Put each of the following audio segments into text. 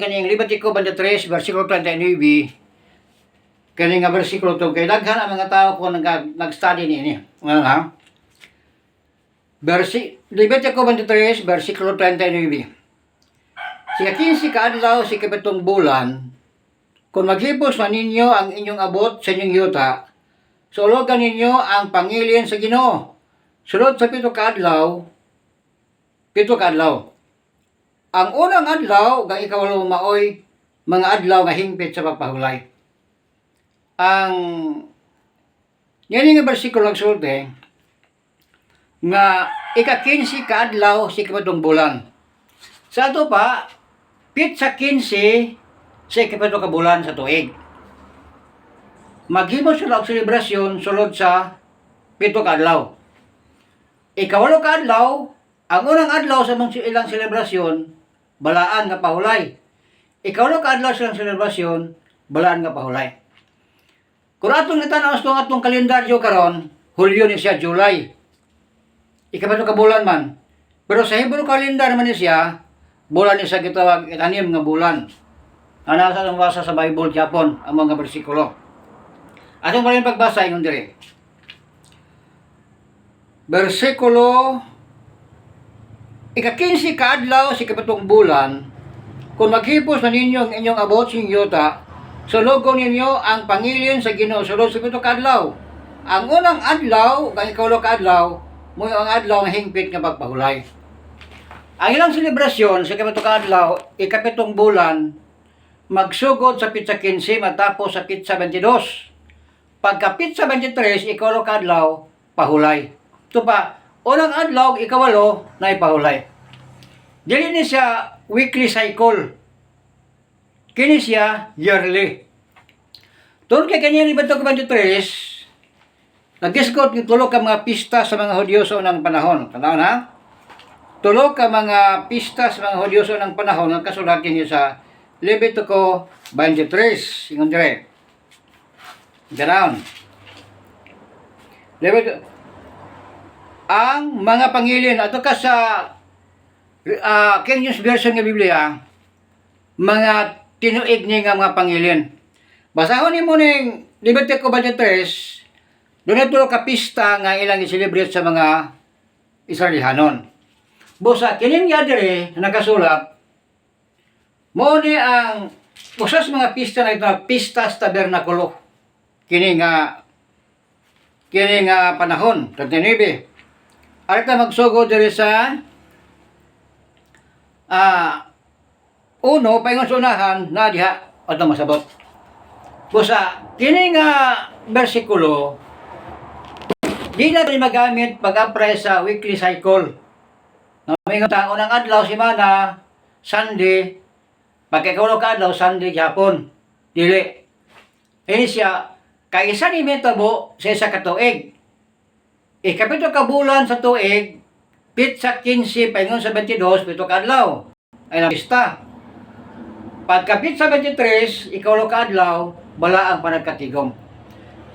kaning Levítico 23 versikulo 39. Kani nga bersikulo to kay daghan ang mga tao ko nag-study niini. Ha? Levítico 23 versikulo 39. Sa 15 kaadlaw sa ikapitong bulan, kung maghipos man ninyo ang inyong abot sa inyong yuta, sulugan ninyo ang pangilin sa Ginoo. Sulod sa 7 kaadlaw, 7 kaadlaw. Ang unang adlaw, nga ikawalo maoy, mga adlaw nga hingpit sa pagpahulay. Ang yan nga bersikulo nagsulti, nga ika-15 kaadlaw sa ikapitong bulan. Sa ato pa, pit sa 15 sa ikapitong kabulan sa tuig. Maghimo sila og selebrasyon sulod sa 7 kaadlaw. Ikawalo kaadlaw, ang unang adlaw sa mga ilang selebrasyon, balaan nga pahulay. Ikawalo kaadlaw sa ilang selebrasyon, balaan nga pahulay. Kung atong natanaw sa atong kalendaryo karon, Hulyo ni siya, July. Ikapitong kabulan man. Pero sa Hebrew calendar man ni siya, bulan ni siya gitawag itanim nga bulan. Ana sa basa sa Bible Japon ang mga bersikulo. Atong paling pagbasa ingon diri. Bersikulo ika-15 kaadlaw sa ikapitong bulan, kung maghipos na ninyo ang inyong abot sa yuta, sulugon ninyo ang pangilin sa Ginoo sulod sa 7 kaadlaw. Ang unang adlaw, ang ikawalo kaadlaw, mo ang adlaw nga hingpit nga pagpahulay. Ang ilang selebrasyon sa ikapitong kaadlaw, ikapitong bulan, magsugod sa pitsa 15 matapos sa pitsa 22. Pagka pitsa 23, ikawalo kaadlaw, pahulay. Ito pa, unang adlaw, ikawalo, na ipahulay. Dili ni siya weekly cycle. Kini siya yearly. Tungkol kay kanya Levítico 23, nag-discount yung tulo ka mga pista sa mga Hudyo sa unang panahon. Tanaw na? Tulo ka mga pista sa mga Hudyo sa unang panahon, ang kasulat niyo sa Levítico 23. Ingon dire. Ganoon. Levítico. Ang mga pangilin, ato ka sa King James Version ng Biblia, mga tinuig ni nga mga pangilin. Basahon ni mo ning Levítico 23, doon ito ka pista nga ilang i-celebrate sa mga Israelihanon. Busa, kining nga dire na nakasulat, mo ni ang usas mga pista na ito, Pistas Tabernakulo. Kini nga panahon, 39. Arita magsugo diri sa uno, paingon sa unahan, na diha, at masabot. Busa, kini nga bersikulo, di na rin magamit pag-apply sa weekly cycle. May nga unang adlaw, simana, Sunday, pagkakaulo ka adlaw, Sunday, Japon. Dili. Ini siya, kaisa ni metabo sa isa katuig. Ikapito ka bulan sa tuig, pitsa 15, paingon sa 22, pito ka adlaw. Ay lang pista. Pagka pitsa 23, ikaulo ka adlaw, bala ang panagkatigom.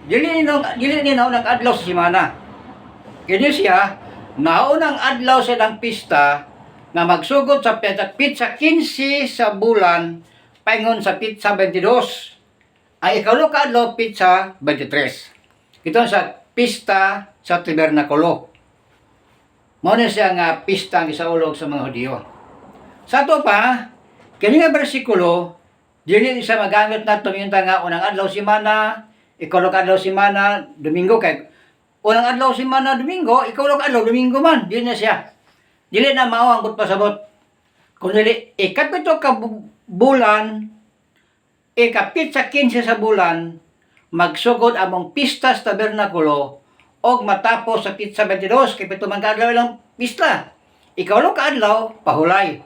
Dili ni naunang adlaw sa simana. Kini siya, naunang adlaw sa ilang pista, na magsugod sa pitsa 15 sa bulan, paingon sa pitsa 22. Ang ikaulo ka adlaw, pitsa 23. Ito sa pista sa Tabernakulo. Muna siya nga pista ang isaulog sa mga Hudyo. Sa ito pa, kini nga bersikulo, dili isa magamit na tuminta nga unang adlaw simana, ikaulo ka adlaw simana, Domingo kay unang adlaw simana Domingo, ikaulo ka adlaw Domingo man, dili na siya. Dili na mao ang pasabot. Kung dili ikapito ka bulan, ikapitsa 15 sa bulan, magsugod among Pistas Tabernakulo og matapos sa pitsa 22 kay pito man kaadlaw lang pista. Ikawalo ka adlaw pahulay.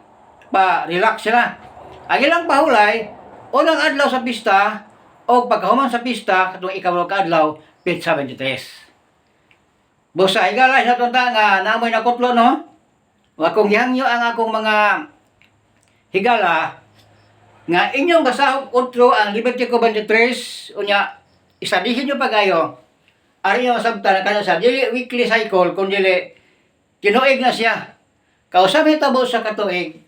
Pa-relax na. Ang ilang pahulay unang adlaw sa pista og pagkahuman sa pista katong ikawalo ka adlaw pitsa 23. Busa igalay sa tunta nga namoy nakutlo no. Wa kong gihangyo ang akong mga higala nga inyong basahog utro ang Levítico 23 unya isadihin nyo pagayo. Ari yung sabta na kanya sa dili weekly cycle kung dili tinuig na siya. Kausap tabo sa katuig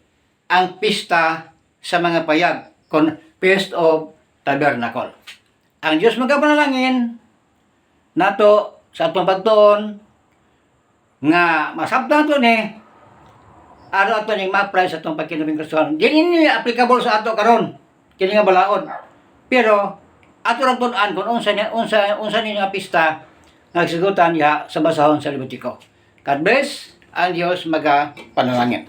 ang pista sa mga payag kon Feast of Tabernacle. Ang Dios magapanalangin nato sa atong pagtuon nga masabtan to ni araw ato ning ma-apply sa atong pagkinabing Kristiyanon. Dili ni applicable sa ato karon kini nga balaod. Pero ato ra tun-an kung unsa ni nga pista nagsigutan ya sa basahon sa Levitico. God bless, ang Dios magapanalangin.